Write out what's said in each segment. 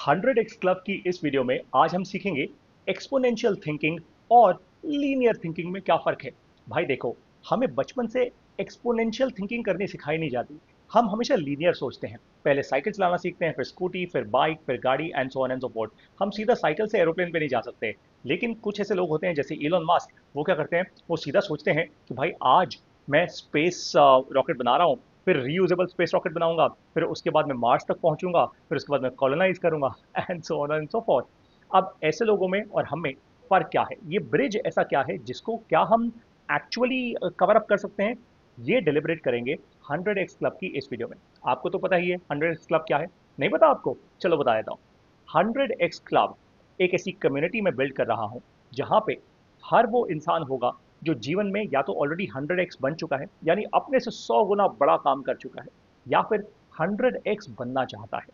100x club की इस video में आज हम सीखेंगे एक्सपोनेंशियल थिंकिंग और लीनियर थिंकिंग में क्या फर्क है। भाई देखो, हमें बचपन से एक्सपोनेंशियल थिंकिंग करनी सिखाई नहीं जाती। हम हमेशा लीनियर सोचते हैं। पहले साइकिल चलाना सीखते हैं, फिर स्कूटी, फिर बाइक, फिर गाड़ी and so on and so fourth. हम सीधा साइकिल से एरोप्लेन पे नहीं जा सकते। लेकिन कुछ ऐसे लोग होते हैं जैसे इलोन मस्क, वो क्या करते हैं, वो सीधा सोचते हैं कि भाई आज मैं स्पेस रॉकेट बना रहा हूँ, फिर रीयूजेबल स्पेस रॉकेट बनाऊंगा, फिर उसके बाद मैं मार्स तक पहुंचूंगा, फिर उसके बाद मैं कॉलोनाइज करूंगा and so on and so fourth. अब ऐसे लोगों में और हम में फर्क क्या है, ये ब्रिज ऐसा क्या है जिसको क्या हम एक्चुअली कवर अप कर सकते हैं, ये डिलिबरेट करेंगे 100x क्लब की इस वीडियो में। आपको तो पता ही है 100x क्लब क्या है, नहीं पता आपको? चलो बता देता हूँ। 100x क्लब एक ऐसी कम्युनिटी में बिल्ड कर रहा हूँ जहाँ पे हर वो इंसान होगा जो जीवन में या तो ऑलरेडी 100x बन चुका है, यानी अपने से 100 गुना बड़ा काम कर चुका है, या फिर 100x बनना चाहता है।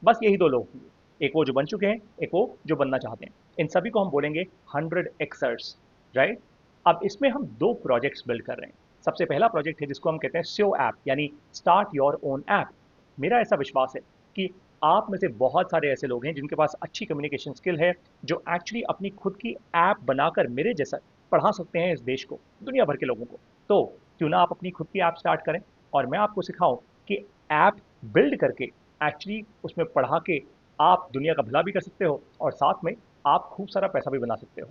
बस यही दो लोग होंगे, एक वो जो बन चुके हैं, एक वो जो बनना चाहते हैं। इन सभी को हम बोलेंगे 100xers, राइट। अब इसमें हम दो प्रोजेक्ट्स बिल्ड कर रहे हैं। सबसे पहला प्रोजेक्ट है जिसको हम कहते हैं SEO ऐप, यानी स्टार्ट योर ओन ऐप। मेरा ऐसा विश्वास है कि आप में से बहुत सारे ऐसे लोग हैं जिनके पास अच्छी कम्युनिकेशन स्किल है, जो एक्चुअली अपनी खुद की ऐप बनाकर मेरे जैसा पढ़ा सकते हैं इस देश को, दुनिया भर के लोगों को। तो क्यों ना आप अपनी खुद की ऐप स्टार्ट करें और मैं आपको सिखाऊं कि ऐप बिल्ड करके एक्चुअली उसमें पढ़ा के आप दुनिया का भला भी कर सकते हो और साथ में आप खूब सारा पैसा भी बना सकते हो।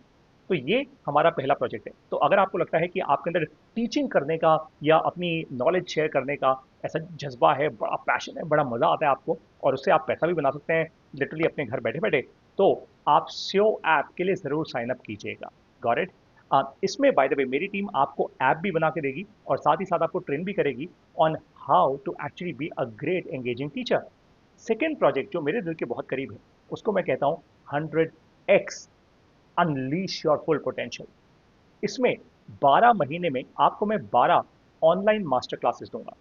तो ये हमारा पहला प्रोजेक्ट है। तो अगर आपको लगता है कि आपके अंदर टीचिंग करने का या अपनी नॉलेज शेयर करने का ऐसा जज्बा है, बड़ा पैशन है, बड़ा मजा आता है आपको, और उससे आप पैसा भी बना सकते हैं लिटरली अपने घर बैठे बैठे, तो आप SEO ऐप के लिए जरूर साइन अप कीजिएगा। Got it. इसमें बाय द वे मेरी टीम आपको ऐप भी बना के देगी और साथ ही साथ आपको ट्रेन भी करेगी on how to actually be a great engaging teacher. Second project जो मेरे दिल के बहुत करीब है, उसको मैं कहता हूँ 100x unleash your full potential. इसमें 12 महीने में आपको मैं 12 ऑनलाइन मास्टर क्लासेस दूंगा।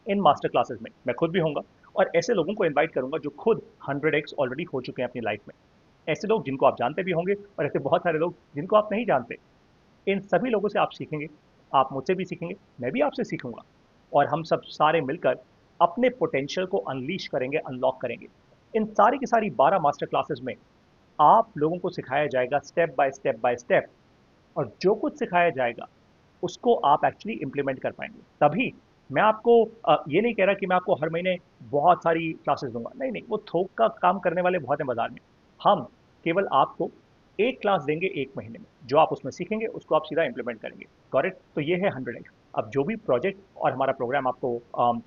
इन मास्टर क्लासेस में मैं खुद भी होऊंगा और ऐसे लोगों को इनवाइट करूंगा जो खुद 100x ऑलरेडी हो चुके हैं अपनी लाइफ में। ऐसे लोग जिनको आप जानते भी होंगे और ऐसे बहुत सारे लोग जिनको आप नहीं जानते। इन सभी लोगों से आप सीखेंगे, आप मुझसे भी सीखेंगे, मैं भी आपसे सीखूंगा, और हम सब सारे मिलकर अपने पोटेंशियल को अनलीश करेंगे, अनलॉक करेंगे। इन सारी की सारी 12 मास्टर क्लासेस में आप लोगों को सिखाया जाएगा step by step by step, और जो कुछ सिखाया जाएगा उसको आप एक्चुअली इंप्लीमेंट कर पाएंगे। तभी मैं आपको ये नहीं कह रहा कि मैं आपको हर महीने बहुत सारी क्लासेस दूंगा, नहीं नहीं, वो थोक का काम करने वाले बहुत हैं बाजार में। हम केवल आपको एक क्लास देंगे एक महीने में, जो आप उसमें सीखेंगे उसको आप सीधा इंप्लीमेंट करेंगे। करेक्ट। तो ये है 100x। अब जो भी प्रोजेक्ट और हमारा प्रोग्राम आपको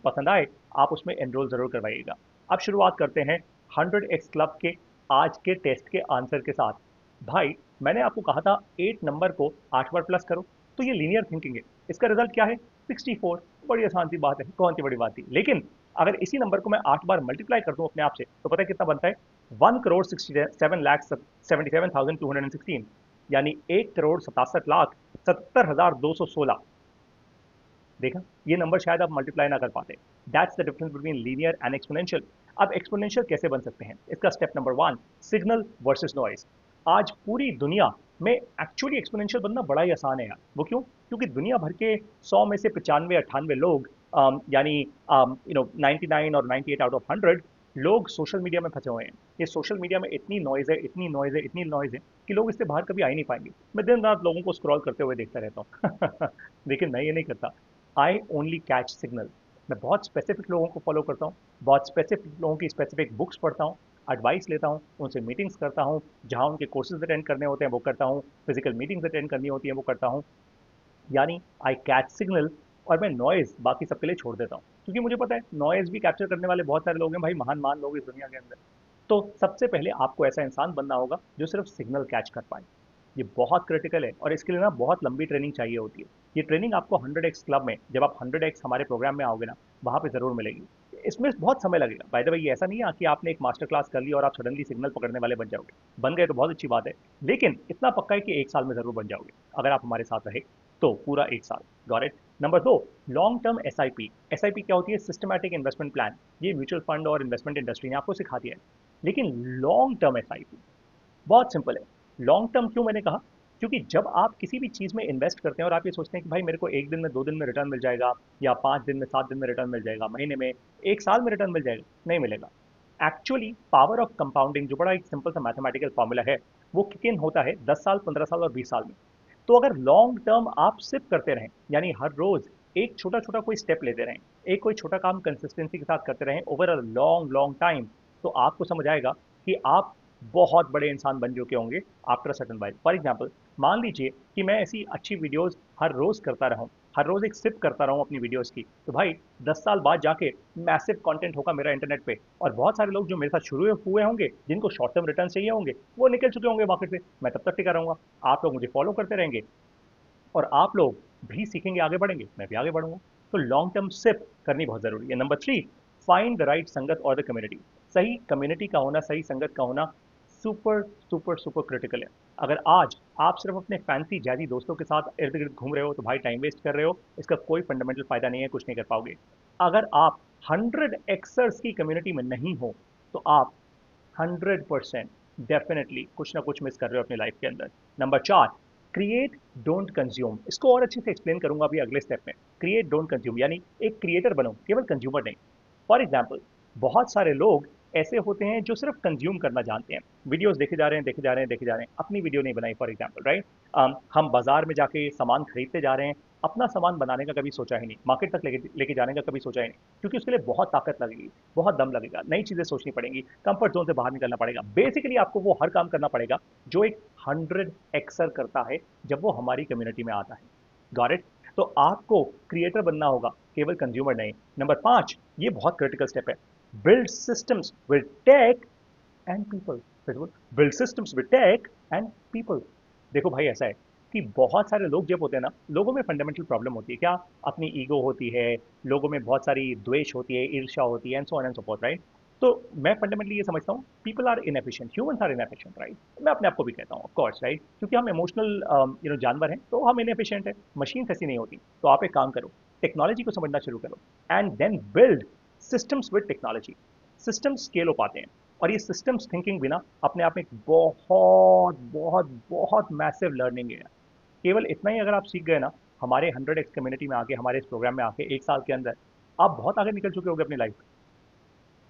पसंद आए, आप उसमें एनरोल जरूर करवाइएगा। अब शुरुआत करते हैं 100x क्लब के आज के टेस्ट के आंसर के साथ। भाई, मैंने आपको कहा था 8 नंबर को 8 बार प्लस करो, तो ये लीनियर थिंकिंग है। इसका रिजल्ट क्या है? 64। बड़ी आसान सी बात है, कौन सी बड़ी बात थी। लेकिन अगर इसी नंबर को मैं 8 बार मल्टीप्लाई कर दूं अपने आप से, तो पता है कितना बनता है? 1 करोड़ 67 लाख 77,216, यानी 1 करोड़ 67 लाख 77,216। देखा, ये नंबर शायद आप मल्टीप्लाई ना कर पाते। That's the difference between linear and exponential. अब एक्सपोनेंशियल कैसे बन सकते हैं, इसका step number one, signal versus noise. आज पूरी दुनिया में एक्चुअली एक्सपोनेंशियल बनना बड़ा ही आसान है यार। वो क्यों? क्योंकि दुनिया भर के 100 में से 95 98 लोग, यानी 99 और 98 आउट ऑफ 100 लोग सोशल मीडिया में फंसे हुए हैं। ये सोशल मीडिया में इतनी नॉइज है, इतनी नॉइज है, इतनी नॉइज है कि लोग इससे बाहर कभी आ ही नहीं पाएंगे। मैं दिन रात लोगों को स्क्रॉल करते हुए देखता रहता हूँ लेकिन मैं ये नहीं करता। I only catch signal. मैं बहुत स्पेसिफिक लोगों को फॉलो करता हूँ, बहुत स्पेसिफिक लोगों की स्पेसिफिक बुक्स पढ़ता हूँ, एडवाइस लेता हूँ, उनसे मीटिंग्स करता हूँ, जहाँ उनके कोर्सेज अटेंड करने होते हैं वो करता हूँ, फिजिकल मीटिंग्स अटेंड करनी होती है वो करता हूँ। यानी आई कैच सिग्नल, और मैं नॉइज बाकी सबके लिए छोड़ देता हूँ, क्योंकि मुझे पता है नॉइज भी कैप्चर करने वाले बहुत सारे लोग हैं भाई, महान महान लोग इस दुनिया के अंदर। तो सबसे पहले आपको ऐसा इंसान बनना होगा जो सिर्फ सिग्नल कैच कर पाए। ये बहुत क्रिटिकल है और इसके लिए ना बहुत लंबी ट्रेनिंग चाहिए होती है। ये ट्रेनिंग आपको 100x क्लब में, जब आप 100x हमारे प्रोग्राम में आओगे ना, वहाँ पे ज़रूर मिलेगी। इसमें बहुत समय लगेगा। बाय द वे, ये ऐसा नहीं है कि आपने एक मास्टर क्लास कर ली और आप सडनली सिग्नल पकड़ने वाले बन जाओगे। बन गए तो बहुत अच्छी बात है, लेकिन इतना पक्का है कि 1 साल में ज़रूर बन जाओगे अगर आप हमारे साथ रहे तो, पूरा 1 साल। Got it. नंबर दो, लॉन्ग टर्म SIP। SIP क्या होती है? Systematic investment plan. ये म्यूचुअल फंड और इन्वेस्टमेंट इंडस्ट्री ने आपको सिखा दिया है। लेकिन लॉन्ग टर्म SIP बहुत सिंपल है। लॉन्ग टर्म क्यों मैंने कहा? क्योंकि जब आप किसी भी चीज़ में इन्वेस्ट करते हैं और आप ये सोचते हैं कि भाई मेरे को 1 दिन में, 2 दिन में रिटर्न मिल जाएगा, या 5 दिन में, 7 दिन में रिटर्न मिल जाएगा, महीने में, 1 साल में रिटर्न मिल जाएगा, नहीं मिलेगा। एक्चुअली पावर ऑफ कंपाउंडिंग जो बड़ा एक सिंपल सा मैथमेटिकल फॉर्मूला है, वो किक इन होता है 10 साल, 15 साल और 20 साल में। तो अगर लॉन्ग टर्म आप सिप करते रहें, यानी हर रोज एक छोटा छोटा कोई स्टेप लेते रहें, एक कोई छोटा काम कंसिस्टेंसी के साथ करते रहें over a long long time, तो आपको समझ आएगा कि आप बहुत बड़े इंसान बन चुके होंगे after certain while. For example, मान लीजिए कि मैं ऐसी अच्छी वीडियोस हर रोज करता रहूं, हर रोज एक सिप करता रहूं अपनी वीडियोस की, तो भाई 10 साल बाद जाके मैसिव कंटेंट होगा मेरा इंटरनेट पे, और बहुत सारे लोग जो मेरे साथ शुरू हुए होंगे, जिनको शॉर्ट टर्म रिटर्न चाहिए होंगे, वो निकल चुके होंगे मार्केट से। मैं तब तक टिका रहूंगा, आप लोग मुझे फॉलो करते रहेंगे, और आप लोग भी सीखेंगे, आगे बढ़ेंगे, मैं भी आगे बढ़ूंगा। तो लॉन्ग टर्म सिप करनी बहुत जरूरी है। नंबर 3, फाइंड द राइट संगत और द कम्युनिटी। सही कम्युनिटी का होना, सही संगत का होना सुपर सुपर सुपर क्रिटिकल है। अगर आज आप सिर्फ अपने फैंसी जैजी दोस्तों के साथ इर्द गिर्द घूम रहे हो, तो भाई टाइम वेस्ट कर रहे हो, इसका कोई फंडामेंटल फायदा नहीं है, कुछ नहीं कर पाओगे। अगर आप 100 एक्सर्स की कम्युनिटी में नहीं हो, तो आप 100% डेफिनेटली कुछ ना कुछ मिस कर रहे हो अपनी लाइफ के अंदर। Number 4, create don't consume. इसको और अच्छे से एक्सप्लेन करूंगा अभी अगले स्टेप में। क्रिएट डोंट कंज्यूम यानी एक क्रिएटर बनो, केवल कंज्यूमर नहीं। फॉर एग्जाम्पल, बहुत सारे लोग ऐसे होते हैं जो सिर्फ कंज्यूम करना जानते हैं, वीडियोस देखे जा रहे हैं, देखे जा रहे हैं, देखे जा रहे हैं, अपनी वीडियो नहीं बनाई फॉर एग्जाम्पल, राइट। हम बाजार में जाके सामान खरीदते जा रहे हैं, अपना सामान बनाने का कभी सोचा ही नहीं, मार्केट तक लेके जाने का कभी सोचा ही नहीं, क्योंकि उसके लिए बहुत ताकत लगेगी, बहुत दम लगेगा, नई चीजें सोचनी पड़ेंगी, कंफर्ट जोन से बाहर निकलना पड़ेगा। बेसिकली आपको वो हर काम करना पड़ेगा जो एक 100 एक्सर करता है जब वो हमारी कम्युनिटी में आता है। Got it. तो आपको क्रिएटर बनना होगा, केवल कंज्यूमर नहीं। नंबर 5, ये बहुत क्रिटिकल स्टेप है, build systems with tech and people. Build systems with tech and people. देखो भाई, ऐसा है कि बहुत सारे लोग जब होते हैं ना, लोगों में फंडामेंटल प्रॉब्लम होती है क्या? अपनी ईगो होती है, लोगों में बहुत सारी द्वेष होती है, ईर्ष्या होती है, and so on and so forth, right. तो मैं फंडामेंटली ये समझता हूँ, people are inefficient, humans are inefficient, right. मैं अपने आप को भी कहता हूँ, ऑफ कोर्स, राइट, क्योंकि हम इमोशनल जानवर हैं, तो हम इनएफिशिएंट है, मशीन ऐसी नहीं होती। तो आप एक काम करो, टेक्नोलॉजी को समझना शुरू करो, and then build systems with technology. System scale हो पाते हैं, और ये सिस्टम्स थिंकिंग भी ना अपने आप में एक बहुत बहुत बहुत मैसिव लर्निंग है। केवल इतना ही अगर आप सीख गए ना, हमारे 100 एक्स कम्युनिटी में आके, हमारे इस प्रोग्राम में आके, 1 साल के अंदर आप बहुत आगे निकल चुके होंगे अपनी लाइफ।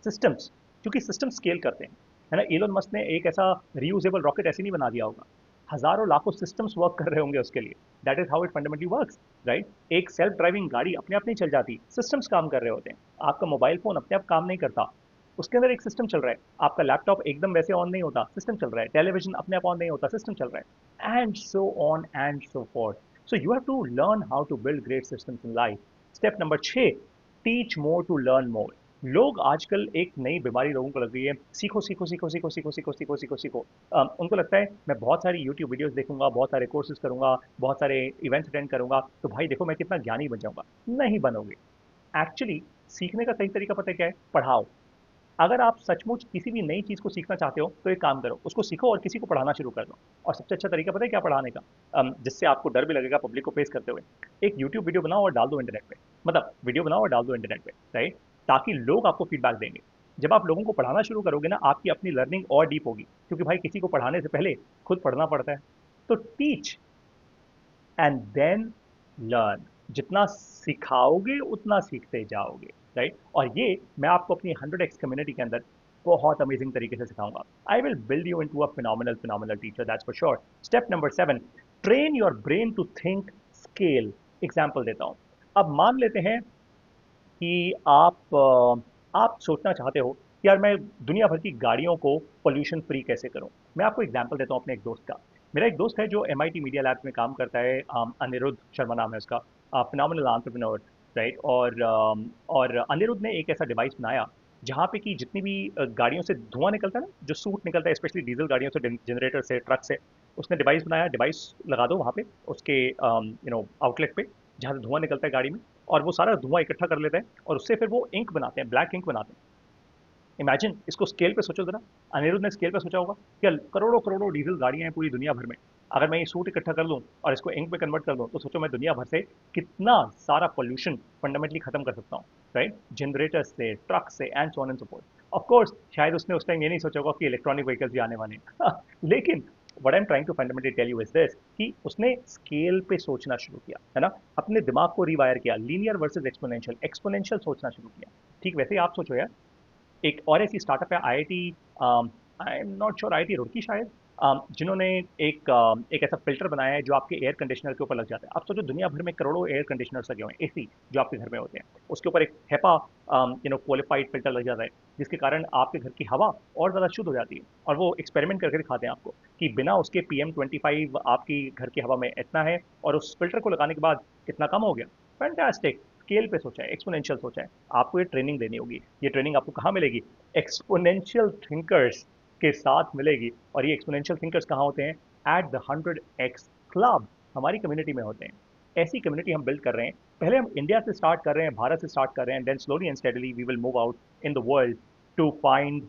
सिस्टम्स, क्योंकि सिस्टम स्केल करते हैं, है ना। एलोन मस्क ने एक ऐसा रीयूजेबल रॉकेट ऐसे नहीं बना दिया होगा, हजारों लाखों सिस्टम्स वर्क कर रहे होंगे उसके लिए। That is how it fundamentally works, right. एक सेल्फ ड्राइविंग गाड़ी अपने आप नहीं चल जाती, सिस्टम्स काम कर रहे होते हैं। आपका मोबाइल फोन अपने आप काम नहीं करता, उसके अंदर एक सिस्टम चल रहा है। आपका लैपटॉप एकदम वैसे ऑन नहीं होता, सिस्टम चल रहा है। टेलीविजन अपने आप ऑन नहीं होता, सिस्टम चल रहा है, and so on and so forth. So you have to learn how to build great systems in life. Step number 6, teach more to learn more. लोग आजकल, एक नई बीमारी लोगों को लग रही है, सीखो सीखो सीखो सीखो सीखो सीखो सीखो सीखो सीखो। उनको लगता है मैं बहुत सारी यूट्यूब वीडियोस देखूंगा, बहुत सारे कोर्सेज करूंगा, बहुत सारे इवेंट्स अटेंड करूंगा, तो भाई देखो मैं कितना ज्ञानी बन जाऊंगा। नहीं बनोगे। एक्चुअली सीखने का सही तरीका पता है क्या है? पढ़ाओ। अगर आप सचमुच किसी भी नई चीज़ को सीखना चाहते हो, तो एक काम करो, उसको सीखो और किसी को पढ़ाना शुरू कर दो। और सबसे अच्छा तरीका पता है क्या पढ़ाने का? जिससे आपको डर भी लगेगा पब्लिक को फेस करते हुए। एक यूट्यूब वीडियो बनाओ और डाल दो इंटरनेट पे। मतलब वीडियो बनाओ और डाल दो इंटरनेट पे, राइट। ताकि लोग आपको फीडबैक देंगे। जब आप लोगों को पढ़ाना शुरू करोगे ना, आपकी अपनी लर्निंग और डीप होगी, क्योंकि भाई किसी को पढ़ाने से पहले खुद पढ़ना पड़ता है। तो टीच एंड देन लर्न। जितना सिखाओगे उतना सीखते जाओगे, राइट। और ये मैं आपको अपनी 100 एक्स कम्युनिटी के अंदर बहुत अमेजिंग तरीके से सिखाऊंगा। I will build you into a phenomenal phenomenal teacher, that's for sure. Step number 7, train your brain to think scale. Example देता हूँ। अब मान लेते हैं कि आप सोचना चाहते हो कि यार मैं दुनिया भर की गाड़ियों को पोल्यूशन फ्री कैसे करूं। मैं आपको एग्जांपल देता हूं अपने एक दोस्त का। मेरा एक दोस्त है जो एमआईटी मीडिया लैब्स में काम करता है, अनिरुद्ध शर्मा नाम है उसका, फिनोमिनल एंटरप्रेन्योर, राइट। और अनिरुद्ध ने एक ऐसा डिवाइस बनाया जहाँ पे कि जितनी भी गाड़ियों से धुआं निकलता है ना, जो सूट निकलता है स्पेशली डीजल गाड़ियों से, जनरेटर से, ट्रक से, उसने डिवाइस बनाया। डिवाइस लगा दो वहाँ पे उसके आउटलेट पे, जहाँ से धुआं निकलता है गाड़ी में, और वो सारा धुआं इकट्ठा कर लेते हैं, और उससे फिर वो इंक बनाते हैं, ब्लैक इंक बनाते हैं। इमेजिन, इसको स्केल पे सोचो जरा। अनिरुद्ध ने स्केल पे सोचा होगा कि करोड़ों करोड़ों डीजल गाड़ियां हैं पूरी दुनिया भर में, अगर मैं ये सूट इकट्ठा कर लूँ और इसको इंक में कन्वर्ट कर दूँ, तो सोचो मैं दुनिया भर से कितना सारा पोल्यूशन फंडामेंटली खत्म कर सकता हूँ, राइट। जनरेटर से, ट्रक से, and so on and so fourth. Of course शायद उसने उस टाइम ये नहीं सोचा होगा कि इलेक्ट्रॉनिक व्हीकल्स भी आने वाले हैं लेकिन what I am trying to fundamentally tell you is this, कि उसने स्केल पे सोचना शुरू किया, है ना। अपने दिमाग को रिवायर किया, लीनियर वर्सेस एक्सपोनेंशियल, एक्सपोनेंशियल सोचना शुरू किया। ठीक वैसे ही आप सोचो यार, एक और ऐसी स्टार्टअप है IIT, I am not sure, IIT Roorkee शायद, जिन्होंने एक ऐसा फिल्टर बनाया है जो आपके एयर कंडीशनर के ऊपर लग जाता है। आप सोचो दुनिया भर में करोड़ों एयर कंडीशनर्स लगे हुए हैं, एसी जो आपके घर में होते हैं, उसके ऊपर एक हेपा क्वालिफाइड फिल्टर लग जाता है, जिसके कारण आपके घर की हवा और ज़्यादा शुद्ध हो जाती है। और वो एक्सपेरिमेंट करके दिखाते हैं आपको कि बिना उसके PM 25 आपकी घर की हवा में इतना है, और उस फिल्टर को लगाने के बाद कितना कम हो गया। फैंटास्टिक, स्केल पे सोचा है, एक्सपोनेंशियल सोचा है। आपको ये ट्रेनिंग देनी होगी। ये ट्रेनिंग आपको कहाँ मिलेगी? एक्सपोनेंशियल थिंकर्स के साथ मिलेगी। और ये एक्सपोनेंशियल थिंकर्स कहाँ होते हैं? एट द 100x क्लब, हमारी कम्युनिटी में होते हैं। ऐसी कम्युनिटी हम बिल्ड कर रहे हैं। पहले हम इंडिया से स्टार्ट कर रहे हैं, भारत से स्टार्ट कर रहे हैं, then slowly and steadily we will move out in the world to find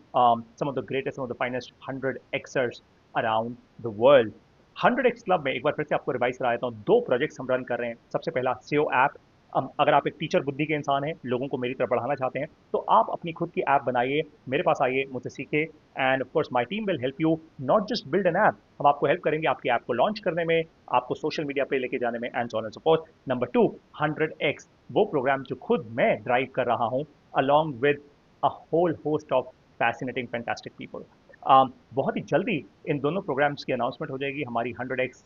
some of the greatest, some of the finest 100xers around the world। 100x club में एक बार फिर से आपको रिवाइज करा देता हूँ, दो प्रोजेक्ट्स हम रन कर रहे हैं। सबसे पहला सेओ ऐप। अगर आप एक टीचर बुद्धि के इंसान हैं, लोगों को मेरी तरफ बढ़ाना चाहते हैं, तो आप अपनी खुद की ऐप बनाइए, मेरे पास आइए, मुझसे सीखिए, end of course my team will help you not just build an app, हम आपको हेल्प करेंगे आपकी ऐप को लॉन्च करने में, आपको सोशल मीडिया पे लेके जाने में, and so on and so fourth. Number two, 100x, वो प्रोग्राम जो खुद मैं ड्राइव कर रहा हूँ along with a whole host of fascinating fantastic people. बहुत ही जल्दी इन दोनों प्रोग्राम्स की अनाउंसमेंट हो जाएगी हमारी 100x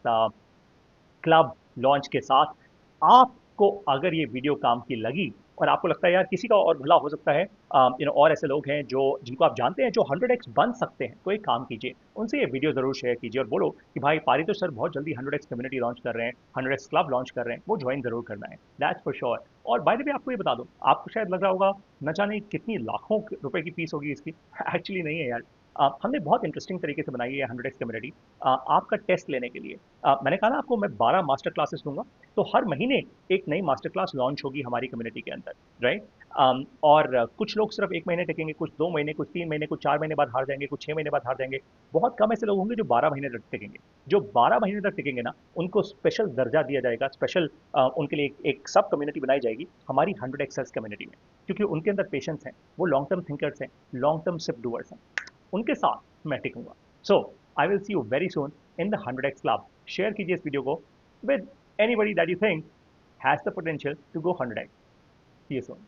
क्लब लॉन्च के साथ। आपको अगर ये वीडियो काम की लगी और आपको लगता है यार किसी का और भला हो सकता है, और ऐसे लोग हैं जो जिनको आप जानते हैं जो 100x बन सकते हैं, तो एक काम कीजिए, उनसे ये वीडियो जरूर शेयर कीजिए और बोलो कि भाई पारितोष सर बहुत जल्दी 100x कम्युनिटी लॉन्च कर रहे हैं, 100x क्लब लॉन्च कर रहे हैं, वो ज्वाइन जरूर करना है, दैट्स फॉर श्योर। और बाय द वे आपको ये बता दो, आपको शायद लग रहा होगा न जाने कितनी लाखों रुपए की फीस होगी इसकी। एक्चुअली नहीं है यार। हमने बहुत इंटरेस्टिंग तरीके से बनाई है 100x कम्युनिटी आपका टेस्ट लेने के लिए। मैंने कहा ना आपको मैं 12 मास्टर क्लासेस दूंगा, तो हर महीने एक नई मास्टर क्लास लॉन्च होगी हमारी कम्युनिटी के अंदर, राइट। और कुछ लोग सिर्फ 1 महीने टिकेंगे, कुछ 2 महीने, कुछ 3 महीने, कुछ 4 महीने बाद हार जाएंगे, कुछ 6 महीने बाद हार जाएंगे। बहुत कम ऐसे लोग होंगे जो 12 महीने तक टिकेंगे। जो 12 महीने तक टिकेंगे ना, उनको स्पेशल दर्जा दिया जाएगा, स्पेशल उनके लिए एक सब कम्युनिटी बनाई जाएगी हमारी 100 एक्सर्स कम्युनिटी में, क्योंकि उनके अंदर पेशेंस है, वो लॉन्ग टर्म थिंकर्स हैं, लॉन्ग टर्म सिप डूअर्स हैं, उनके साथ मैं टिकूंगा। So I will see you very soon in the 100x club. Share कीजिए इस वीडियो को with anybody that you think has the potential to go 100x। See you soon।